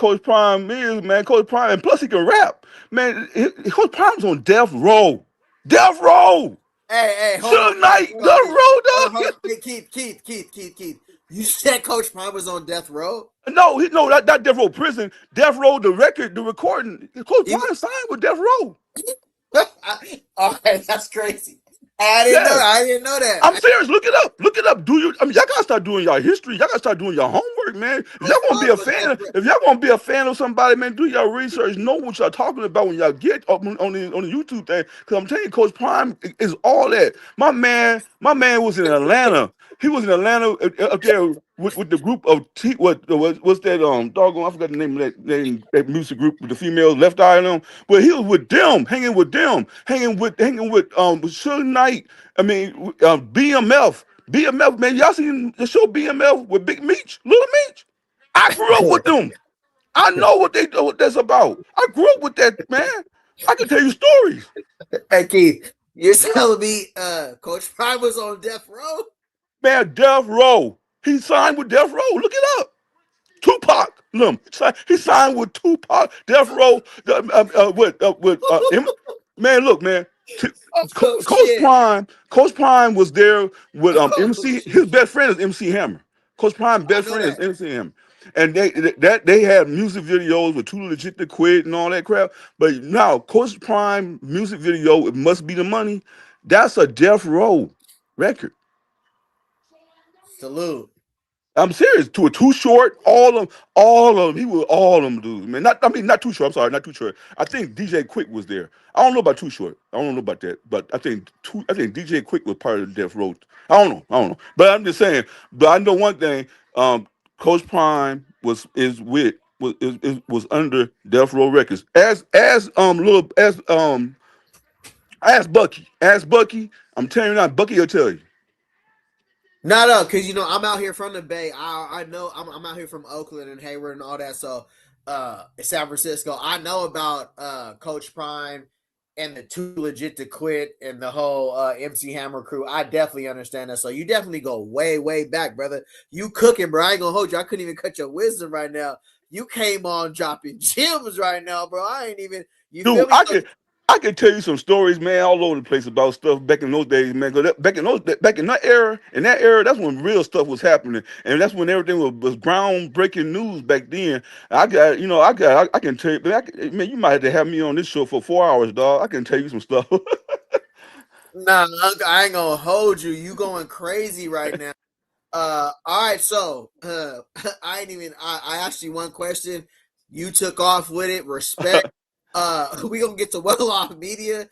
Coach Prime is, man. Coach Prime, and plus he can rap, man. Coach Prime's on death row, death row. Hey, hold on, Suge Keith. Knight, Hold on, death Keith. row, Hold dog. on. Hey, Keith. You said Coach Prime was on death row? No, that Death Row prison. Death Row, the record, the recording. Coach He Prime signed with Death Row. All right, that's crazy. I didn't know. Yes. I didn't know I'm that. serious. Look it up. Look it up. Do you? I mean, y'all gotta start doing your history. Y'all gotta start doing your homework, man. If y'all Coach gonna be Prime a was death fan, row. if y'all gonna be a fan of somebody, man, do your research. Know what y'all talking about when y'all get up on the YouTube thing. Because I'm telling you, Coach Prime is all that. My man was in Atlanta. He was in Atlanta up there with the group of what's that doggone, I forgot the name of that music group with the females, Left Eye on them. But he was with them, hanging with Suge Knight. I mean, BMF, man. Y'all seen the show BMF with Big Meech, Little Meech? I grew up with them. I know what that's about. I grew up with that, man. I can tell you stories. Hey, Keith, you're telling me Coach Prime was on death row? Man, Death Row. He signed with Death Row. Look it up. Tupac. He signed with Tupac. Death Row. Man, look, man. T- Oh Coach shit. Prime. Coach Prime was there with Oh MC. shit. His best friend is MC Hammer. Coach Prime's I best know friend is that. MC Hammer, and they had music videos with Too Legit to Quit and all that crap. But now Coach Prime music video, It Must Be the Money. That's a Death Row record. Salute. I'm serious. To a Too Short, all of them. He was all of them dudes, man. Not Too Short. I'm sorry, not Too Short. I think DJ Quick was there. I don't know about Too Short. I don't know about that, but I think DJ Quick was part of the Death Row. I don't know. But I'm just saying. But I know one thing. Coach Prime was under Death Row Records as Bucky. As Bucky. I'm telling you now, Bucky will tell you. No, because I'm out here from the Bay. I know I'm out here from Oakland and Hayward and all that. So San Francisco. I know about Coach Prime and the Too Legit to Quit and the whole MC Hammer crew. I definitely understand that. So you definitely go way, way back, brother. You cooking, bro. I ain't gonna hold you. I couldn't even cut your wisdom right now. You came on dropping gems right now, bro. I ain't even you feel Dude, me? I can tell you some stories, man, all over the place about stuff back in those days, man. 'Cause back in that era, that's when real stuff was happening, and that's when everything was groundbreaking news back then. I can tell you, man, you might have to have me on this show for 4 hours, dog. I can tell you some stuff. Nah, I ain't gonna hold you. You going crazy right now. All right, so I ain't even I asked you one question. You took off with it. Respect. We gonna get to well off media.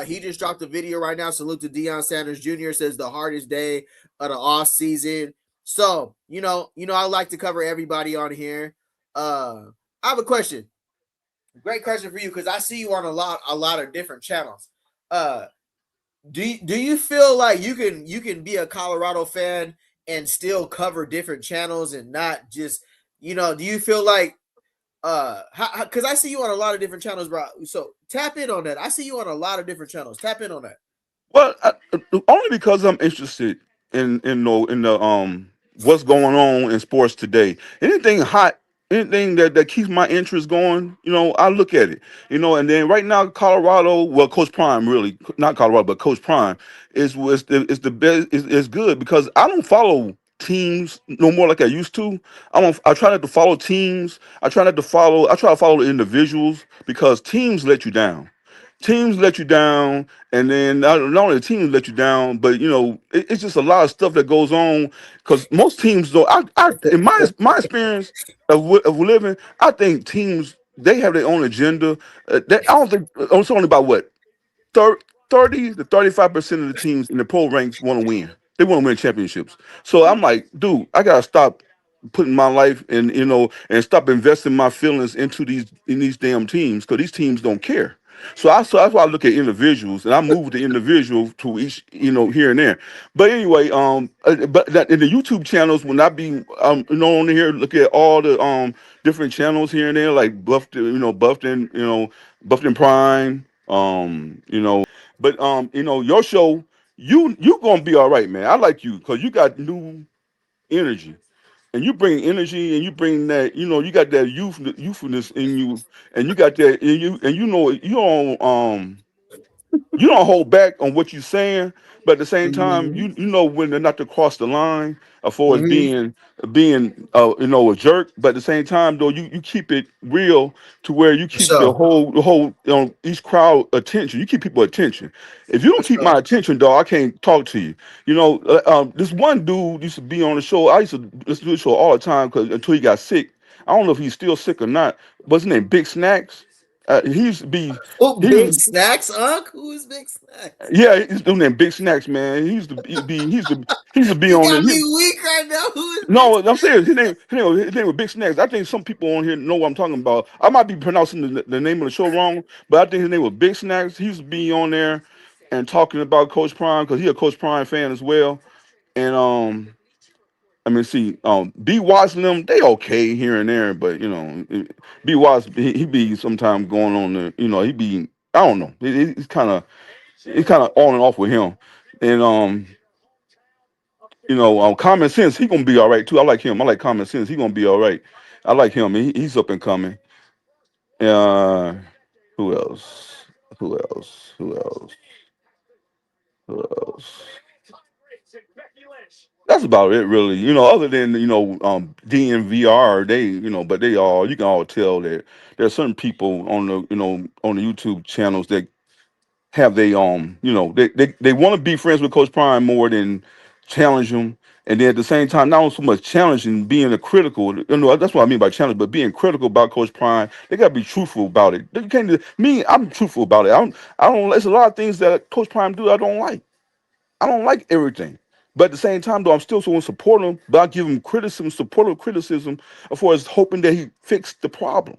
He just dropped a video right now. Salute to Deion Sanders Jr. Says the hardest day of the off season. So, I like to cover everybody on here. I have a question. Great question for you because I see you on a lot of different channels. Uh do you feel like you can be a Colorado fan and still cover different channels and not just do you feel like because I see you on a lot of different channels, bro, so tap in on that. I see you on a lot of different channels. Tap in on that. Well, only because I'm interested in what's going on in sports today. Anything hot, anything that keeps my interest going, I look at it. And then right now, Colorado, well, Coach Prime, really not Colorado, but Coach Prime is the best. Is good because I don't follow teams no more like I used to. I try not to follow teams. I try to follow the individuals because teams let you down. Teams let you down, and then not only the teams let you down, but it's just a lot of stuff that goes on. Because most teams, though, in my experience of living, I think teams they have their own agenda. I don't think it's only about what 30 to 35% of the teams in the pro ranks want to win. They want to win championships. So I'm like, dude, I gotta stop putting my life and stop investing my feelings in these damn teams because these teams don't care. So that's why I look at individuals and I move the individual to each here and there. But anyway, but that in the YouTube channels when I be on here look at all the different channels here and there like Buffton Prime, but your show, you gonna be all right, man. I like you because you got new energy. and you bring energy and you bring that, you got that youthfulness in you, and you got that in you, and you don't hold back on what you're saying, but at the same time, Mm-hmm. you know when they're not to cross the line as far as Mm-hmm. being a jerk. But at the same time, though, you keep it real to where you For keep the sure. whole each crowd attention. You keep people attention. If you For don't keep sure. my attention, dog, I can't talk to you. This one dude used to be on the show. I used to listen to the show all the time because until he got sick. I don't know if he's still sick or not. What's his name? Big Snacks. He used to be. Oh, He Big was Snacks, Unc? Who is Big Snacks? yeah, he's doing them big snacks, man. He used to be You on there. got me weak right now. Who is Big No, I'm Snacks? serious. His name was Big Snacks. I think some people on here know what I'm talking about. I might be pronouncing the name of the show wrong, but I think his name was Big Snacks. He used to be on there and talking about Coach Prime because he's a Coach Prime fan as well. And I mean, see, B Watts and them, they okay here and there, but B Watts he be sometimes going on the, he be, I don't know. It's kind of on and off with him. And Common Sense, he gonna be all right too. I like him. I like Common Sense. He gonna be all right. I like him. He's up and coming. Uh, who else? Who else? Who else? Who else? That's about it, really. Other than DNVR, but they all you can all tell that there are certain people on the YouTube channels that have they want to be friends with Coach Prime more than challenge him, and then at the same time not so much challenging, being a critical. That's what I mean by challenge, but being critical about Coach Prime. They got to be truthful about it. You can't. Me, I'm truthful about it. I don't. There's a lot of things that Coach Prime do I don't like. I don't like everything. But at the same time, though, I'm still so support him, but I give him criticism, supportive criticism, as far as hoping that he fixed the problem.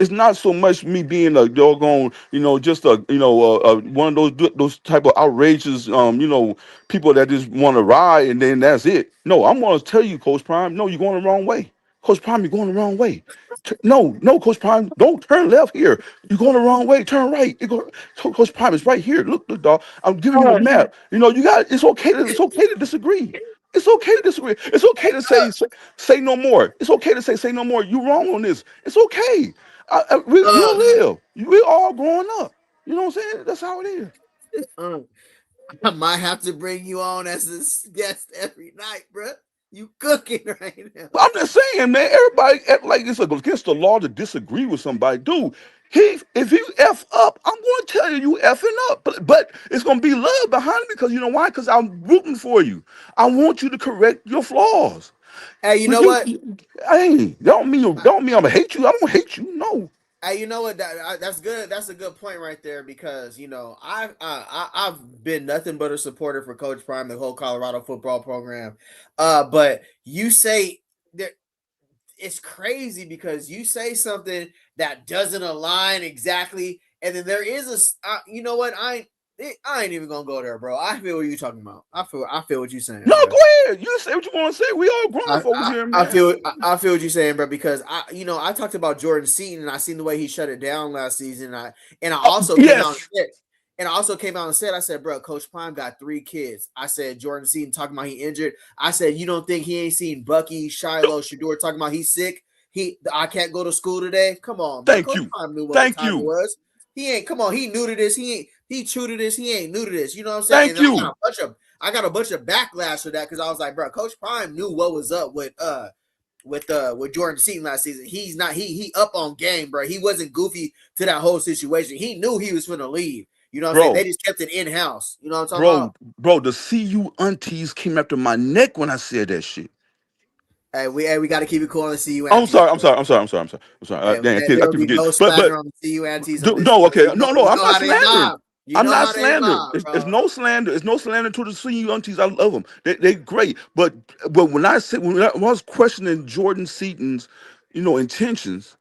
It's not so much me being a doggone, just one of those type of outrageous, people that just want to ride and then that's it. No, I'm going to tell you, Coach Prime, no, you're going the wrong way. Coach Prime, you're going the wrong way. No, no, Coach Prime, don't turn left here. You're going the wrong way. Turn right. Coach Prime is right here. Look, dog. I'm giving you a map. It's okay to disagree. It's okay to disagree. It's okay to say no more. It's okay to say no more. You're wrong on this. It's okay. We'll Uh, live. We're all growing up. You know what I'm saying? That's how it is. uh, I might have to bring you on as a guest every night, bro. You cooking right now. But I'm just saying, man. Everybody act like it's against the law to disagree with somebody, dude. If you f up, I'm going to tell you effing up. But it's going to be love behind it because you know why? Because I'm rooting for you. I want you to correct your flaws. Hey, you But know what? hey, don't mean I'm gonna hate you. I don't hate you. No. Hey, you know what? That's good. That's a good point right there because I've been nothing but a supporter for Coach Prime, the whole Colorado football program. But you say that it's crazy because you say something that doesn't align exactly, and then there is you know what? I ain't even gonna go there, bro. I feel what you're talking about. I feel what you're saying, No, bro. go ahead. You say what you want to say. We all grown I, folks I, here, I man. feel I feel what you're saying, bro. Because I talked about Jordan Seaton and I seen the way he shut it down last season. And I Oh, also came out and yes. said, I said, bro, Coach Prime got 3 kids. I said Jordan Seaton talking about he injured. I said you don't think he ain't seen Bucky, Shiloh, Shador talking about he's sick. I can't go to school today. Come on, bro. Thank Coach you. Prime knew what the Thank time it you. was. He ain't come on. He knew to this. He true to this. He ain't new to this. You know what I'm saying? Thank And you. I got a bunch of backlash for that because I was like, bro, Coach Prime knew what was up with Jordan Seaton last season. He's not he up on game, bro. He wasn't goofy to that whole situation. He knew he was gonna leave. You know what I'm saying? They Bro, just kept it in house. You know what I'm talking bro, about? bro, the CU aunties came after my neck when I said that shit. Hey, we got to keep it cool on the CU I'm antes, sorry, I'm bro. sorry, I'm sorry, I'm sorry, I'm sorry. I'm sorry. Hey, Damn, there I don't keep be forgetting. no But slander on the CU antes on this no, show. okay, no, no, You I'm know not how they slandering. mob. You I'm know not how they slandering. mob, It's bro. no slander. It's no slander to the CU aunties. I love them. They great. But when I was questioning Jordan Seaton's, intentions,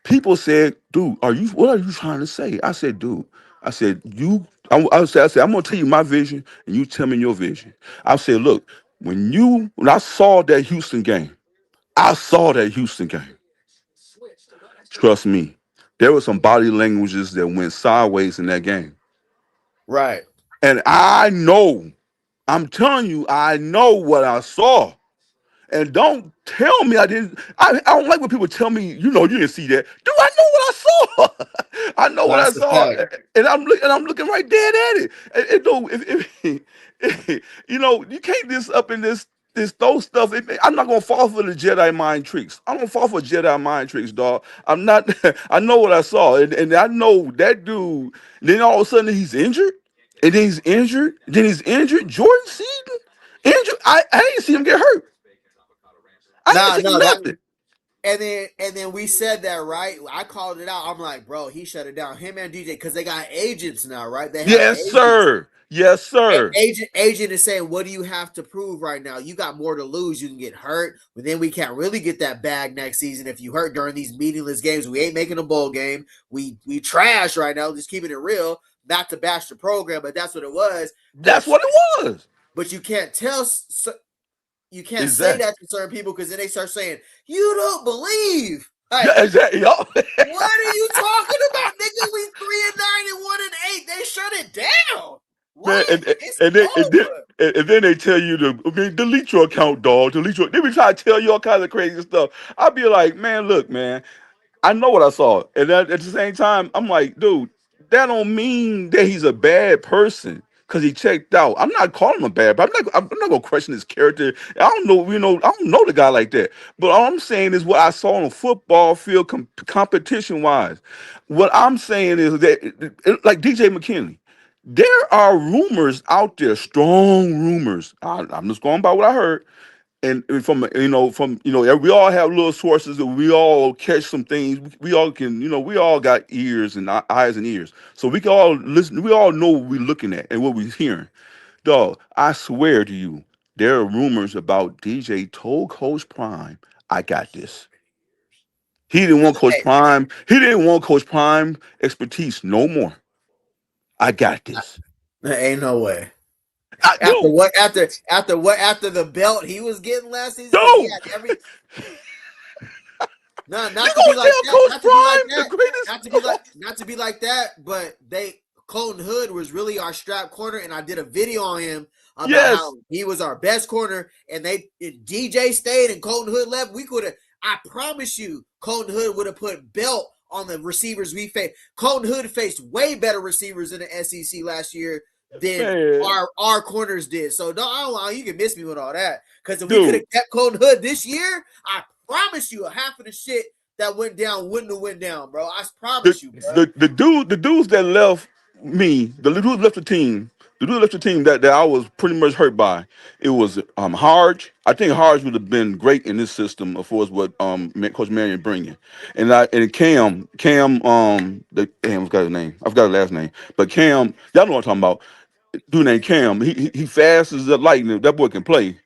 people said, "Dude, what are you trying to say?" I said, "Dude, I said I said, I'm gonna tell you my vision, and you tell me your vision." I said, "Look, when I saw that Houston game, I saw that Houston game. Trust me, there were some body languages that went sideways in that game, Right. and I know. I'm telling you, I know what I saw." And don't tell me I didn't. I don't like when people tell me, you didn't see that. Do I know what I saw? I know what I That's a saw, fact. and I'm looking right dead at it. And no, you can't just up in this throw stuff. I'm not gonna fall for the Jedi mind tricks. I don't fall for Jedi mind tricks, dog. I'm not. I know what I saw, and I know that dude. Then all of a sudden he's injured, and then he's injured. Then he's injured. Jordan Seaton injured. I didn't see him get hurt. I Nah, didn't see no, that nothing. and then we said that, right? I called it out. I'm like, bro, he shut it down. Him and DJ, because they got agents now, right? They have Yes, agents. sir. Yes, sir. Agent is saying, what do you have to prove right now? You got more to lose. You can get hurt, but then we can't really get that bag next season if you hurt during these meaningless games. We ain't making a bowl game. We trash right now. Just keeping it real. Not to bash the program, but that's what it was. That's But what it was. you can't tell. You can't say Exactly. that to certain people because then they start saying you don't believe. Like, Yeah, exactly. Yup. what are you talking about, nigga? We 3-9 and 1-8. They shut it down. Man, What? and, It's and then and then over. and then they tell you to, okay, delete your account, dog. Delete your. They be trying to tell you all kinds of crazy stuff. I'll be like, man, look, man. I know what I saw, and at the same time, I'm like, dude, that don't mean that he's a bad person because he checked out. I'm not calling him a bad, but I'm not gonna question his character. I don't know, I don't know the guy like that. But all I'm saying is what I saw on the football field, competition wise. What I'm saying is that, like DJ McKinley. There are rumors out there, strong rumors. I'm just going by what I heard, and from we all have little sources that we all catch some things. We all can, we all got ears and eyes and ears, so we can all listen. We all know what we're looking at and what we're hearing. Dog, I swear to you, there are rumors about DJ told Coach Prime, "I got this." He didn't want Coach Hey, Prime. He didn't want Coach Prime expertise no more. I got this. ain't no way. I After do. what? After the belt he was getting last season because he No, had every. No, you not to be gonna like tell that. Coach Not to be like Prime the that. greatest? Not to be like that. But Colton Hood was really our strap corner, and I did a video on him about Yes, how he was our best corner. And if DJ stayed and Colton Hood left, we could have. I promise you, Colton Hood would have put belt on the receivers we faced. Colton Hood faced way better receivers in the SEC last year than man, our corners did. So you can miss me with all that. Because if we could have dude. kept Colton Hood this year, I promise you, half of the shit that went down wouldn't have went down, bro. I The promise you, bro. the dudes that left me, the dudes left the team, the dudes left the team that I was pretty much hurt by. It was Harge. I think Harge would have been great in this system as far as what Coach Marion bringing, and Cam I forgot his name. I forgot his last name, but Cam, y'all know what I'm talking about. Dude named Cam. He fast as the lightning. That boy can play.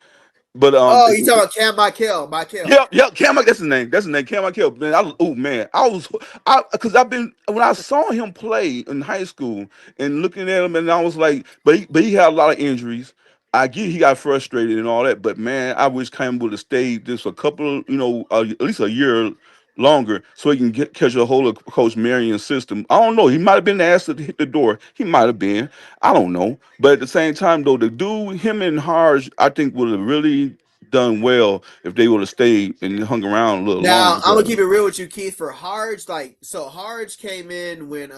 But Oh, you talking about Cam Michael? Michael. Yep, Cam. That's his name. That's his name. Cam Kill. Man, man, because I've been when I saw him play in high school and looking at him, and I was like, but he had a lot of injuries. I get he got frustrated and all that, but man, I wish Cam would have stayed just a couple, at least a year longer, so he can catch a hold of Coach Marion's system. I don't know. He might have been asked to hit the door. He might have been. I don't know. But at the same time, though, the dude, him and Harge, I think would have really done well if they would have stayed and hung around a little longer. Now I'm gonna Because keep it real with you, Keith. For Harge, Harge came in when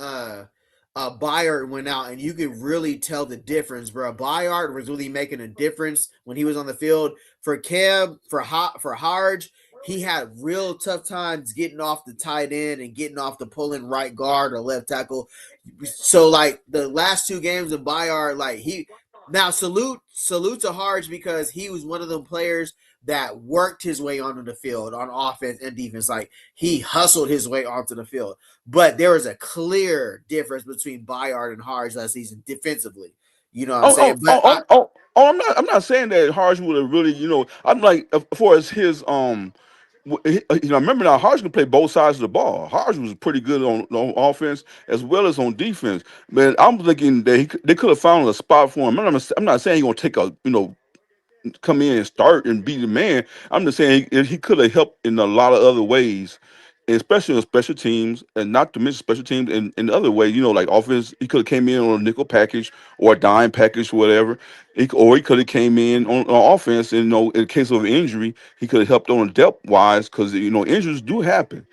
Bayard went out, and you could really tell the difference, bro. Bayard was really making a difference when he was on the field. For Cam, for Harge, he had real tough times getting off the tight end and getting off the pulling right guard or left tackle. So like the last two games of Bayard, like he now salute to Harge because he was one of them players that worked his way onto the field on offense and defense. Like he hustled his way onto the field. But there was a clear difference between Bayard and Harge last season defensively. You know what I'm oh saying? oh oh oh oh, oh I'm not saying that Harge would have really, I'm like, as far as his remember now, Hodge can play both sides of the ball. Hodge was pretty good on offense as well as on defense. But I'm thinking that they could have found a spot for him. I'm not saying he's gonna take come in and start and be the man. I'm just saying he could have helped in a lot of other ways especially on special teams, and not to mention special teams in the other way. Like offense, he could have came in on a nickel package or a dime package, whatever. Or he could have came in on offense, and in case of injury, he could have helped on depth wise because injuries do happen.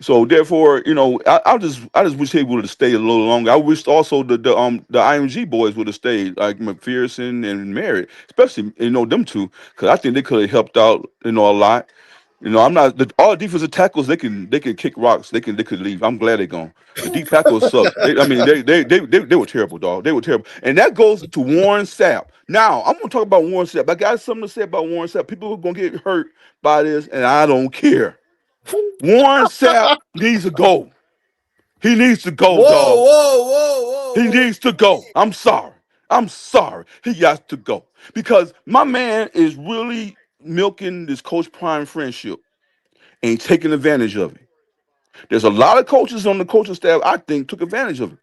So therefore, I just wish he would have stayed a little longer. I wished also the IMG boys would have stayed, like McPherson and Merritt, especially them two, because I think they could have helped out a lot. I'm not all defensive tackles. They can kick rocks. They could leave. I'm glad they're gone. The deep tackles suck. I mean, they were terrible, dog. They were terrible, and that goes to Warren Sapp. Now I'm gonna talk about Warren Sapp. I got something to say about Warren Sapp. People are gonna get hurt by this, and I don't care. Warren Sapp needs to go. He needs to go, Whoa, dog. whoa, whoa, whoa, He whoa. needs to go. I'm sorry. I'm sorry. He has to go because my man is really milking this Coach Prime friendship and taking advantage of it. There's a lot of coaches on the coaching staff I think took advantage of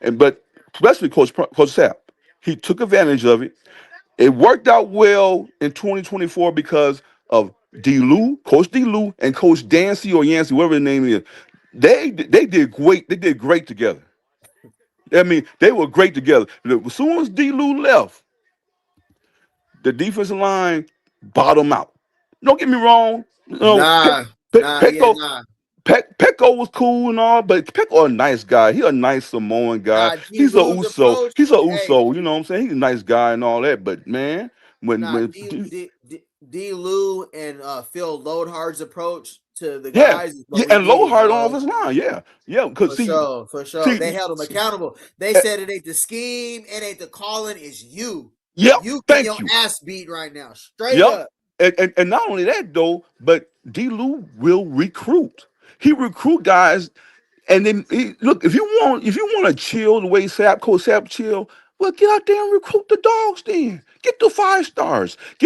it, but especially Coach Sapp, he took advantage of it. It worked out well in 2024 because of D. Lou, Coach D. Lou, and Coach Dancy or Yancey, whatever the name is. They did great. They did great together. I mean, they were great together. As soon as D. Lou left, the defensive line bottomed out. Don't get me wrong. Nah, nah, yeah, Pecco nah. Pecco was cool and all, but Pecco a nice guy. He a nice Samoan guy. Nah, D He's a Lou's Uso. approach. He's a Hey, Uso. You know what I'm saying? He's a nice guy and all that. But man, nah, when D Lou and Phil Loadhard's approach to the yeah, guys is yeah, what we and needed, Lowhart on bro. his line. Yeah, yeah. Because For sure, for sure. see, They held him see, accountable. They eh, said it ain't the scheme, it ain't the calling, it's you. yep. You getting Thank your you. ass beat right now. Straight Yep. up. And not only that though, but D. Lou will recruit. He recruit guys. And then look, if you want to chill the way Coach Sapp chill, well, get out there and recruit the dogs. Then get the 5 stars. Get